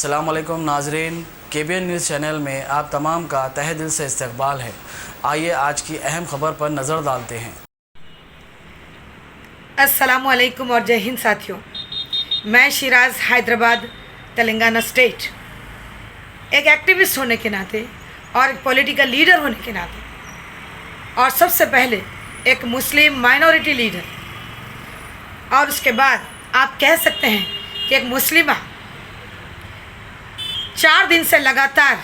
अस्सलाम वालेकुम नाजरीन, KBN न्यूज़ चैनल में आप तमाम का तहे दिल से इस्तकबाल है। आइए आज की अहम खबर पर नज़र डालते हैं। अस्सलाम वालेकुम और जय हिंद साथियों। मैं शिराज हैदराबाद तेलंगाना स्टेट एक एक्टिविस्ट होने के नाते और एक पॉलिटिकल लीडर होने के नाते और सबसे पहले एक मुस्लिम माइनॉरिटी लीडर और उसके बाद आप कह सकते हैं कि एक मुस्लिमा 4 दिन से लगातार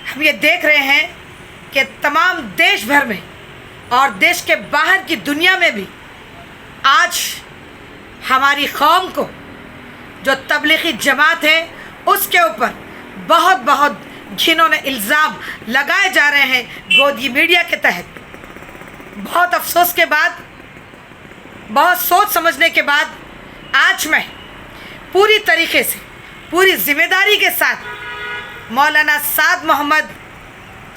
हम ये देख रहे हैं कि तमाम देश भर में और देश के बाहर की दुनिया में भी आज हमारी कौम को जो तबलीगी जमात है उसके ऊपर बहुत घिनौने इल्ज़ाम लगाए जा रहे हैं गोदी मीडिया के तहत। बहुत अफसोस के बाद, बहुत सोच समझने के बाद आज मैं पूरी तरीके से, पूरी जिम्मेदारी के साथ मौलाना साद मोहम्मद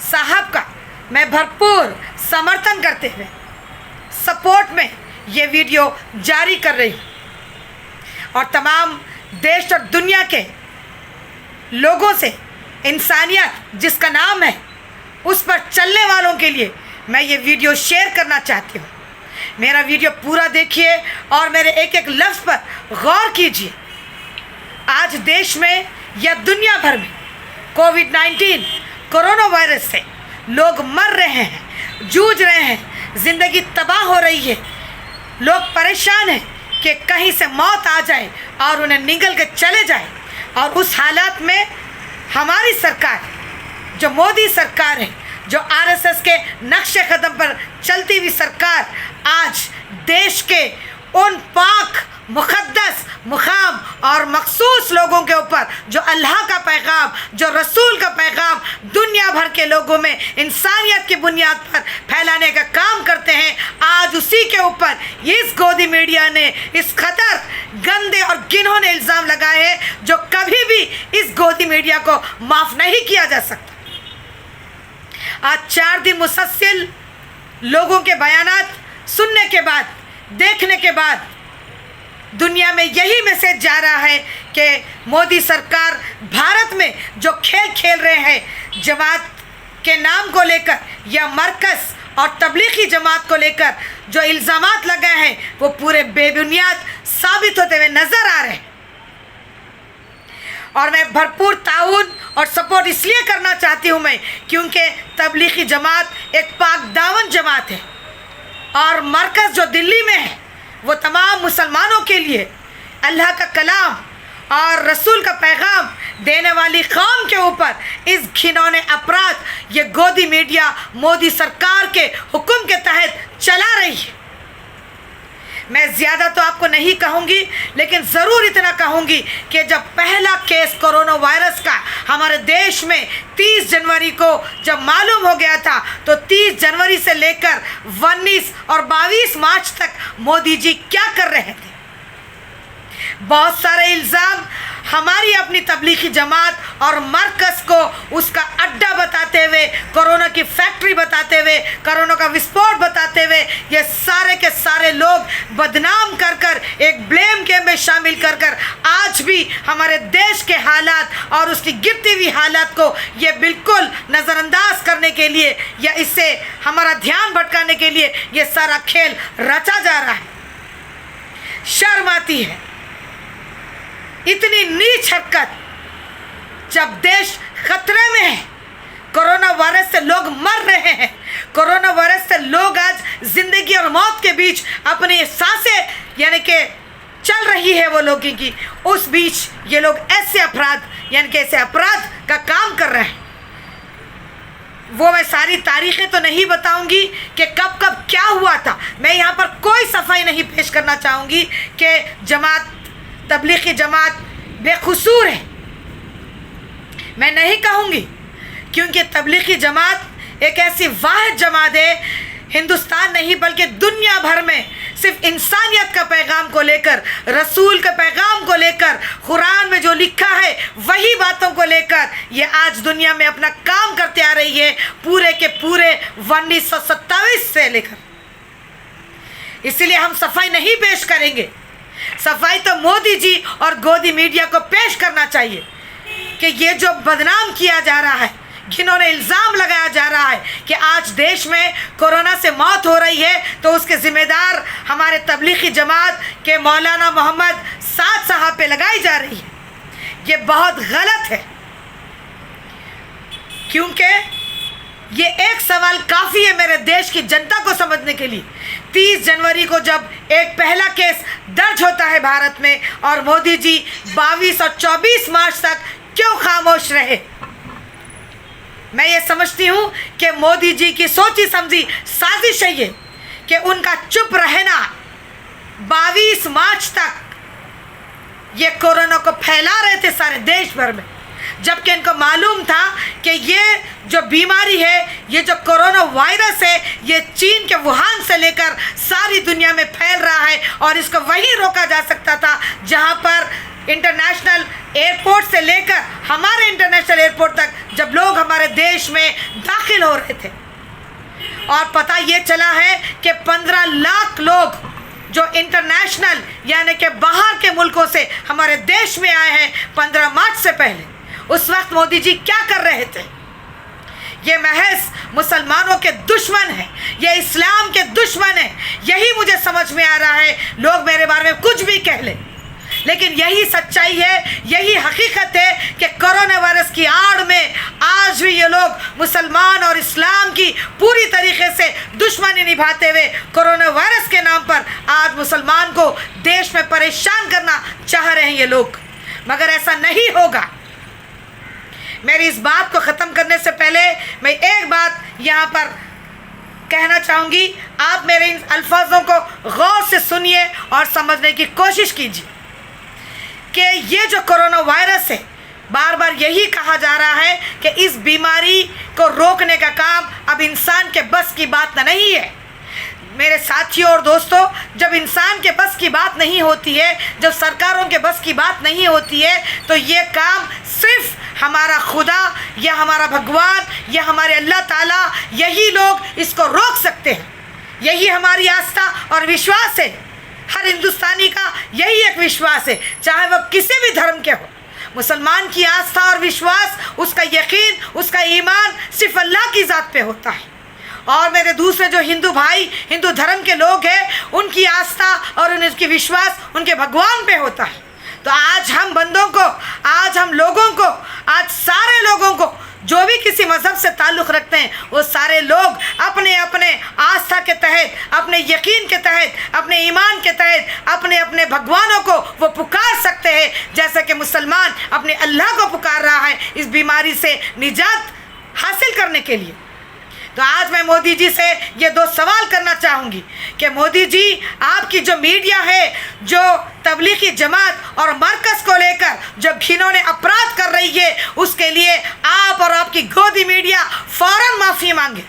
साहब का मैं भरपूर समर्थन करते हुए सपोर्ट में ये वीडियो जारी कर रही हूँ और तमाम देश और दुनिया के लोगों से इंसानियत जिसका नाम है उस पर चलने वालों के लिए मैं ये वीडियो शेयर करना चाहती हूँ। मेरा वीडियो पूरा देखिए और मेरे एक एक लफ्ज़ पर गौर कीजिए। आज देश में या दुनिया भर में कोविड-19 कोरोना वायरस से लोग मर रहे हैं, जूझ रहे हैं, ज़िंदगी तबाह हो रही है। लोग परेशान हैं कि कहीं से मौत आ जाए और उन्हें निगल के चले जाए। और उस हालात में हमारी सरकार, जो मोदी सरकार है, जो आरएसएस के नक्शे कदम पर चलती हुई सरकार, आज देश के उन पाक मुक़द्दस मुकाम और मखसूस लोगों के ऊपर जो अल्लाह का पैगाम, जो रसूल का पैगाम दुनिया भर के लोगों में इंसानियत की बुनियाद पर फैलाने का काम करते हैं, आज उसी के ऊपर इस गोदी मीडिया ने इस खतर गंदे और घिनौने इल्ज़ाम लगाए हैं जो कभी भी इस गोदी मीडिया को माफ़ नहीं किया जा सकता। आज 4 दिन मुसलसल लोगों के बयानात सुनने के बाद, देखने के बाद दुनिया में यही मैसेज जा रहा है कि मोदी सरकार भारत में जो खेल खेल रहे हैं जमात के नाम को लेकर या मरकज़ और तबलीगी जमात को लेकर जो इल्ज़ामात लगाए हैं वो पूरे बेबुनियाद साबित होते हुए नज़र आ रहे हैं। और मैं भरपूर ताउन और सपोर्ट इसलिए करना चाहती हूँ मैं क्योंकि तबलीगी जमात एक पाक दामन जमात है और मरकज़ जो दिल्ली में है वो तमाम मुसलमानों के लिए अल्लाह का कलाम और रसूल का पैगाम देने वाली कौम के ऊपर इस घिनौने अपराध ये गोदी मीडिया मोदी सरकार के हुक्म के तहत चला रही है। मैं ज़्यादा तो आपको नहीं कहूँगी, लेकिन ज़रूर इतना कहूँगी कि जब पहला केस कोरोना वायरस का हमारे देश में 30 जनवरी को जब मालूम हो गया था तो 30 जनवरी से लेकर 19 और 22 मार्च तक मोदी जी क्या कर रहे थे। बहुत सारे इल्ज़ाम हमारी अपनी तबलीगी जमात और मरकज़ को उसका अड्डा बताते हुए, कोरोना की फैक्ट्री बताते हुए, कोरोना का विस्फोट बताते हुए ये सारे के सारे लोग बदनाम कर कर एक ब्लेम गेम में शामिल कर कर आज भी हमारे देश के हालात और उसकी गिरती हुई हालात को ये बिल्कुल नज़रअंदाज करने के लिए या इससे हमारा ध्यान भटकाने के लिए ये सारा खेल रचा जा रहा है। शर्म आती है इतनी नीच हरकत जब देश खतरे में है। कोरोना वायरस से लोग मर रहे हैं, कोरोना वायरस से लोग आज ज़िंदगी और मौत के बीच अपनी सांसें यानी कि चल रही है वो लोगों की, उस बीच ये लोग ऐसे अपराध यानी कि ऐसे अपराध का काम कर रहे हैं। वो मैं सारी तारीखें तो नहीं बताऊंगी कि कब कब क्या हुआ था। मैं यहाँ पर कोई सफाई नहीं पेश करना चाहूँगी कि जमात तबलीगी जमात बेकसूर है, मैं नहीं कहूँगी, क्योंकि तबलीगी जमात एक ऐसी वाहिद जमात है हिंदुस्तान नहीं बल्कि दुनिया भर में सिर्फ इंसानियत का पैगाम को लेकर, रसूल के पैगाम को लेकर, कुरान में जो लिखा है वही बातों को लेकर ये आज दुनिया में अपना काम करते आ रही है पूरे के पूरे 1927 से लेकर। इसलिए हम सफाई नहीं पेश करेंगे सफाई तो मोदी जी और गोदी मीडिया को पेश करना चाहिए कि ये जो बदनाम किया जा रहा है, जिन्होंने इल्ज़ाम लगाया जा रहा है कि आज देश में कोरोना से मौत हो रही है, तो उसके ज़िम्मेदार हमारे तबलीगी जमात के मौलाना मोहम्मद साद साहब पे लगाई जा रही है। ये बहुत गलत है, क्योंकि ये एक सवाल काफ़ी है मेरे देश की जनता को समझने के लिए। 30 जनवरी को जब एक पहला केस दर्ज होता है भारत में, और मोदी जी 22 और 24 मार्च तक क्यों खामोश रहे? मैं ये समझती हूँ कि मोदी जी की सोची समझी साजिश है ये कि उनका चुप रहना 22 मार्च तक ये कोरोना को फैला रहे थे सारे देश भर में, जबकि इनको मालूम था कि ये जो बीमारी है, ये जो कोरोना वायरस है, ये चीन के वुहान से लेकर सारी दुनिया में फैल रहा है, और इसको वहीं रोका जा सकता था जहाँ पर इंटरनेशनल एयरपोर्ट से लेकर हमारे इंटरनेशनल एयरपोर्ट तक जब लोग हमारे देश में दाखिल हो रहे थे। और पता ये चला है कि 15 लाख लोग जो इंटरनेशनल यानी कि बाहर के मुल्कों से हमारे देश में आए हैं 15 मार्च से पहले, उस वक्त मोदी जी क्या कर रहे थे? ये महज मुसलमानों के दुश्मन है, ये इस्लाम के दुश्मन है। यही मुझे समझ में आ रहा है। लोग मेरे बारे में कुछ भी कह लें, लेकिन यही सच्चाई है, यही हकीकत है कि कोरोना वायरस की आड़ में आज भी ये लोग मुसलमान और इस्लाम की पूरी तरीके से दुश्मनी निभाते हुए कोरोना वायरस के नाम पर आज मुसलमान को देश में परेशान करना चाह रहे हैं ये लोग, मगर ऐसा नहीं होगा। मेरी इस बात को ख़त्म करने से पहले मैं एक बात यहाँ पर कहना चाहूँगी। आप मेरे इन अल्फाजों को गौर से सुनिए और समझने की कोशिश कीजिए कि ये जो कोरोना वायरस है, बार बार यही कहा जा रहा है कि इस बीमारी को रोकने का काम अब इंसान के बस की बात नहीं है। मेरे साथियों और दोस्तों, जब इंसान के बस की बात नहीं होती है, जब सरकारों के बस की बात नहीं होती है, तो ये काम सिर्फ हमारा खुदा या हमारा भगवान या हमारे अल्लाह ताला, यही लोग इसको रोक सकते हैं। यही हमारी आस्था और विश्वास है। हर हिंदुस्तानी का यही एक विश्वास है, चाहे वह किसी भी धर्म के हो। मुसलमान की आस्था और विश्वास, उसका यकीन, उसका ईमान सिर्फ अल्लाह की ज़ात पे होता है। और मेरे दूसरे जो हिंदू भाई, हिंदू धर्म के लोग हैं, उनकी आस्था और उनकी विश्वास उनके भगवान पे होता है। तो आज हम बंदों को, आज हम लोगों को, आज सारे लोगों को जो भी किसी मज़हब से ताल्लुक़ रखते हैं, वो सारे लोग अपने अपने आस्था के तहत, अपने यकीन के तहत, अपने ईमान के तहत अपने अपने भगवानों को वो पुकार सकते हैं, जैसे कि मुसलमान अपने अल्लाह को पुकार रहा है इस बीमारी से निजात हासिल करने के लिए। तो आज मैं मोदी जी से ये 2 सवाल करना चाहूँगी कि मोदी जी, आपकी जो मीडिया है, जो तबलीगी जमात और मरकज़ को लेकर जो घिनौने अपराध कर रही है, उसके लिए आप और आपकी गोदी मीडिया फ़ौरन माफ़ी मांगे।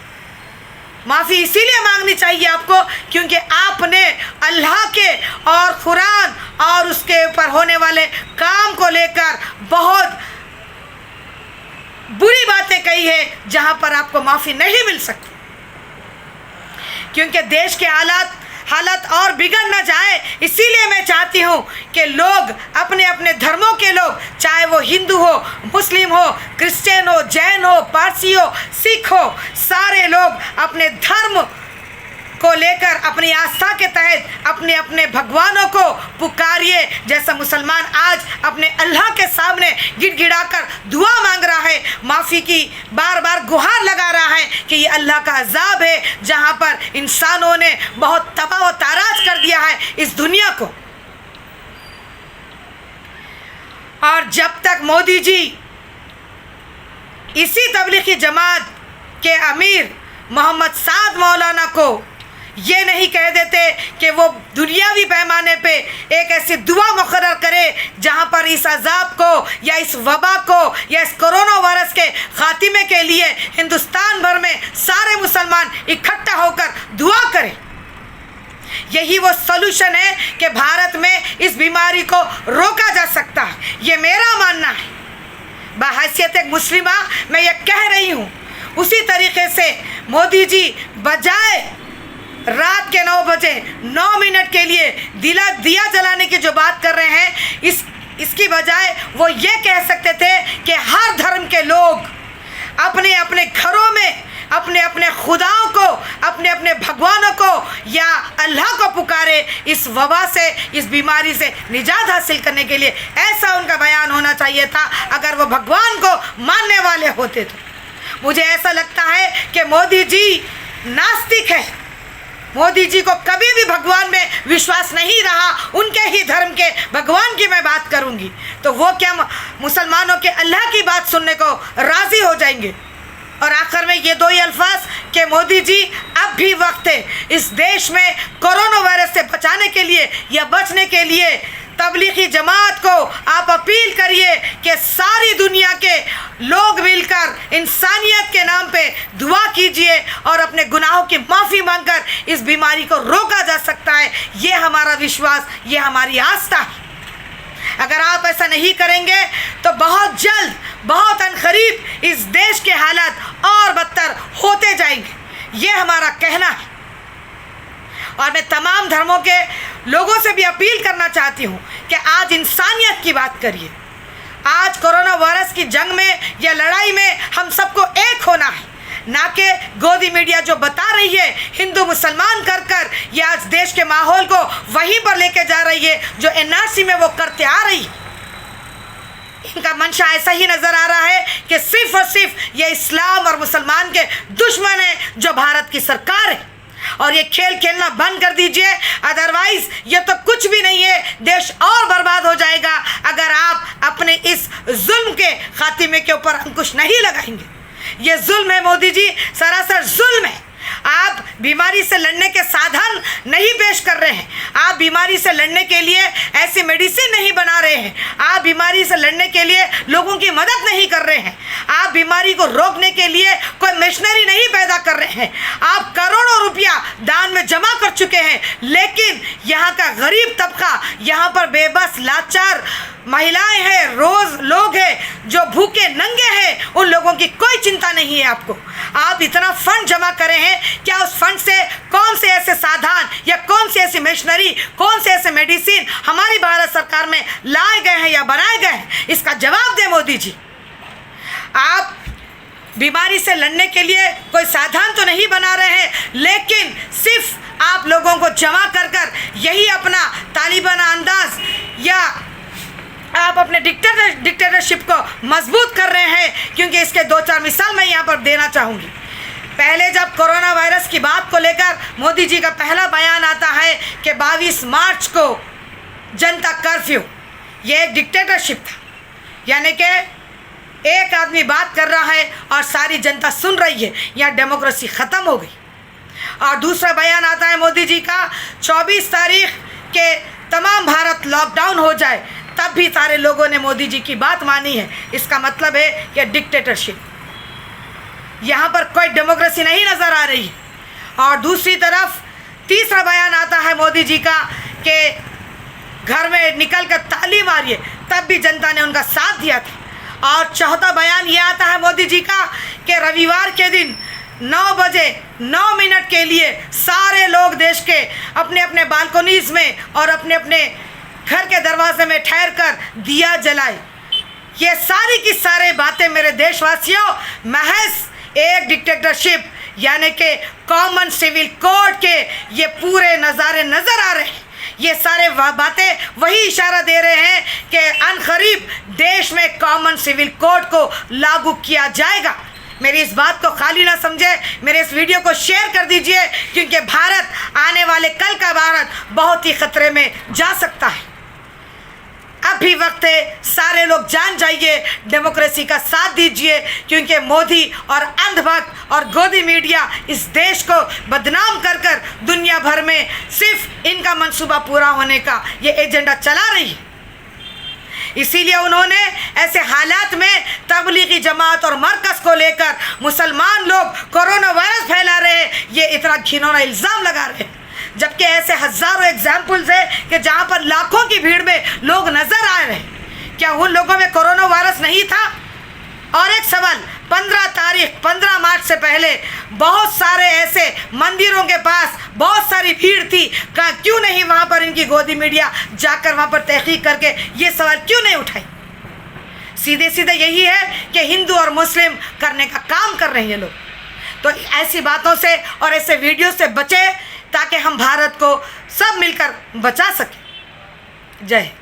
माफ़ी इसीलिए मांगनी चाहिए आपको क्योंकि आपने अल्लाह के और कुरान और उसके ऊपर होने वाले काम को लेकर बहुत बुरी बातें कही है, जहां पर आपको माफ़ी नहीं मिल सकती। क्योंकि देश के हालत और बिगड़ ना जाए, इसीलिए मैं चाहती हूँ कि लोग अपने अपने धर्मों के लोग, चाहे वो हिंदू हो, मुस्लिम हो, क्रिश्चियन हो, जैन हो, पारसी हो, सिख हो, सारे लोग अपने धर्म को लेकर अपनी आस्था के तहत अपने अपने भगवानों को पुकारिए। जैसा मुसलमान आज अपने अल्लाह के सामने गिड़गिड़ाकर दुआ मांग रहा है, माफ़ी की बार बार गुहार लगा रहा है कि ये अल्लाह का अज़ाब है, जहाँ पर इंसानों ने बहुत तबाह व ताराज कर दिया है इस दुनिया को। और जब तक मोदी जी इसी तबलीगी जमात के अमीर मोहम्मद साद मौलाना को ये नहीं कह देते कि वो दुनियावी पैमाने पे एक ऐसी दुआ मुकर्रर करे जहाँ पर इस अज़ाब को या इस वबा को या इस कोरोना वायरस के ख़ात्मे के लिए हिंदुस्तान भर में सारे मुसलमान इकट्ठा होकर दुआ करें। यही वो सॉल्यूशन है कि भारत में इस बीमारी को रोका जा सकता है। ये मेरा मानना है। बहैसियत एक मुस्लिमा मैं ये कह रही हूँ। उसी तरीके से मोदी जी बजाय रात के 9 बजे 9 मिनट के लिए दिया जलाने की जो बात कर रहे हैं, इसकी बजाय वो ये कह सकते थे कि हर धर्म के लोग अपने अपने घरों में अपने अपने खुदाओं को, अपने अपने भगवानों को या अल्लाह को पुकारे इस वबा से, इस बीमारी से निजात हासिल करने के लिए। ऐसा उनका बयान होना चाहिए था अगर वो भगवान को मानने वाले होते तो। मुझे ऐसा लगता है कि मोदी जी नास्तिक है। मोदी जी को कभी भी भगवान में विश्वास नहीं रहा। उनके ही धर्म के भगवान की मैं बात करूंगी तो वो क्या मुसलमानों के अल्लाह की बात सुनने को राज़ी हो जाएंगे? और आखिर में ये 2 ही अल्फाज कि मोदी जी अब भी वक्त है इस देश में कोरोना वायरस से बचाने के लिए या बचने के लिए तबलीगी जमात को आप अपील करिए कि सारी दुनिया के लोग मिलकर इंसानियत के नाम पे दुआ कीजिए और अपने गुनाहों की माफ़ी मांगकर इस बीमारी को रोका जा सकता है। ये हमारा विश्वास, ये हमारी आस्था है। अगर आप ऐसा नहीं करेंगे तो बहुत जल्द, बहुत अनकरीब इस देश के हालात और बदतर होते जाएंगे। ये हमारा कहना है। और मैं तमाम धर्मों के लोगों से भी अपील करना चाहती हूँ कि आज इंसानियत की बात करिए। आज कोरोना वायरस की जंग में या लड़ाई में हम सबको एक होना है, ना कि गोदी मीडिया जो बता रही है हिंदू मुसलमान कर ये आज देश के माहौल को वहीं पर लेके जा रही है जो एनआरसी में वो करते आ रही है। इनका मंशा ऐसा ही नज़र आ रहा है कि सिर्फ और सिर्फ ये इस्लाम और मुसलमान के दुश्मन है जो भारत की सरकार है। और ये खेल खेलना बंद कर दीजिए, अदरवाइज ये तो कुछ भी नहीं है। देश और बर्बाद हो जाएगा अगर आप अपने इस जुल्म के खात्मे के ऊपर अंकुश नहीं लगाएंगे। ये जुल्म है मोदी जी, सरासर जुल्म है। आप बीमारी से लड़ने के साधन नहीं पेश कर रहे हैं। आप बीमारी से लड़ने के लिए ऐसी मेडिसिन नहीं बना रहे हैं। आप बीमारी से लड़ने के लिए लोगों की मदद नहीं कर रहे हैं। आप बीमारी को रोकने के लिए कोई मशीनरी नहीं पैदा कर रहे हैं। आप करोड़ों रुपया दान में जमा कर चुके हैं, लेकिन यहाँ का गरीब तबका, यहाँ पर बेबस लाचार महिलाएं हैं, रोज लोग हैं जो भूखे नंगे हैं, उन लोगों की कोई चिंता नहीं है आपको। आप इतना फंड जमा करे हैं, क्या उस फंड से कौन से ऐसे साधन या कौन सी ऐसी मशीनरी, कौन से ऐसे मेडिसिन हमारी भारत सरकार में लाए गए हैं या बनाए गए हैं? इसका जवाब दें मोदी जी। आप बीमारी से लड़ने के लिए कोई साधन तो नहीं बना रहे हैं, लेकिन सिर्फ आप लोगों को जमा कर यही अपना तालिबाना अंदाज या आप अपने डिक्टेटरशिप को मजबूत कर रहे हैं। क्योंकि इसके 2-4 मिसाल मैं यहाँ पर देना चाहूँगी। पहले जब कोरोना वायरस की बात को लेकर मोदी जी का पहला बयान आता है कि 22 मार्च को जनता कर्फ्यू, ये एक डिक्टेटरशिप था, यानी कि एक आदमी बात कर रहा है और सारी जनता सुन रही है, यहाँ डेमोक्रेसी ख़त्म हो गई। और दूसरा बयान आता है मोदी जी का 24 तारीख के तमाम भारत लॉकडाउन हो जाए, तब भी सारे लोगों ने मोदी जी की बात मानी है। इसका मतलब है कि डिक्टेटरशिप, यहाँ पर कोई डेमोक्रेसी नहीं नज़र आ रही। और दूसरी तरफ तीसरा बयान आता है मोदी जी का कि घर में निकल कर ताली मारिए, तब भी जनता ने उनका साथ दिया था। और चौथा बयान ये आता है मोदी जी का कि रविवार के दिन 9 बजे 9 मिनट के लिए सारे लोग देश के अपने अपने बालकोनीज़ में और अपने अपने घर के दरवाजे में ठहर कर दिया जलाए। ये सारी की सारी बातें मेरे देशवासियों महज एक डिक्टेटरशिप यानी कि कॉमन सिविल कोड के ये पूरे नज़ारे नज़र आ रहे हैं। ये सारे बातें वही इशारा दे रहे हैं कि अनकरीब देश में कॉमन सिविल कोड को लागू किया जाएगा। मेरी इस बात को खाली ना समझे, मेरे इस वीडियो को शेयर कर दीजिए, क्योंकि भारत आने वाले कल का भारत बहुत ही ख़तरे में जा सकता है। अब भी वक्त है, सारे लोग जान जाइए, डेमोक्रेसी का साथ दीजिए, क्योंकि मोदी और अंधभक्त और गोदी मीडिया इस देश को बदनाम कर दुनिया भर में सिर्फ इनका मंसूबा पूरा होने का ये एजेंडा चला रही है। इसीलिए उन्होंने ऐसे हालात में तबलीगी जमात और मरकज़ को लेकर मुसलमान लोग कोरोना वायरस फैला रहे हैं, ये इतना घिनौना इल्ज़ाम लगा रहे हैं। जबकि ऐसे हज़ारों एग्जाम्पल्स हैं कि जहाँ पर लाखों की भीड़ में लोग नज़र आ रहे हैं। क्या उन लोगों में कोरोना वायरस नहीं था? और एक सवाल, 15 मार्च से पहले बहुत सारे ऐसे मंदिरों के पास बहुत सारी भीड़ थी, क्यों नहीं वहाँ पर इनकी गोदी मीडिया जाकर वहाँ पर तहकीक करके ये सवाल क्यों नहीं उठाई? सीधे सीधे यही है कि हिंदू और मुस्लिम करने का काम कर रहे हैं ये लोग। तो ऐसी बातों से और ऐसे वीडियो से बचे ताकि हम भारत को सब मिलकर बचा सकें। जय हिंद।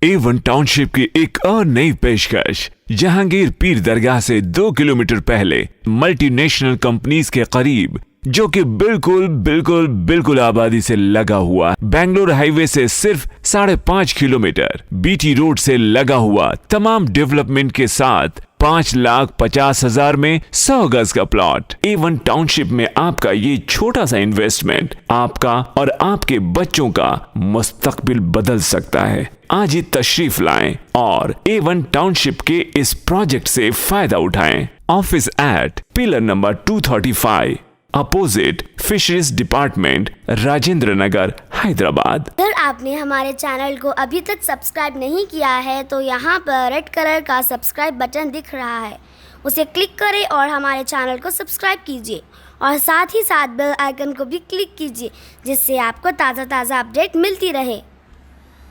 A1 टाउनशिप की एक और नई पेशकश। जहांगीर पीर दरगाह से 2 किलोमीटर पहले मल्टीनेशनल कंपनीज के करीब, जो कि बिल्कुल आबादी से लगा हुआ, बेंगलोर हाईवे से सिर्फ 5.5 किलोमीटर, बीटी रोड से लगा हुआ, तमाम डेवलपमेंट के साथ 5,50,000 में 100 गज का प्लॉट। A1 टाउनशिप में आपका ये छोटा सा इन्वेस्टमेंट आपका और आपके बच्चों का मुस्तकबिल बदल सकता है। आज ही तशरीफ लाएं और A1 टाउनशिप के इस प्रोजेक्ट से फायदा उठाएं। Office at pillar number 235 opposite fisheries department, Rajendra Nagar, Hyderabad. अगर आपने हमारे चैनल को अभी तक सब्सक्राइब नहीं किया है तो यहाँ पर रेड कलर का सब्सक्राइब बटन दिख रहा है, उसे क्लिक करें और हमारे चैनल को सब्सक्राइब कीजिए और साथ ही साथ बेल आइकन को भी क्लिक कीजिए, जिससे आपको ताज़ा अपडेट मिलती रहे।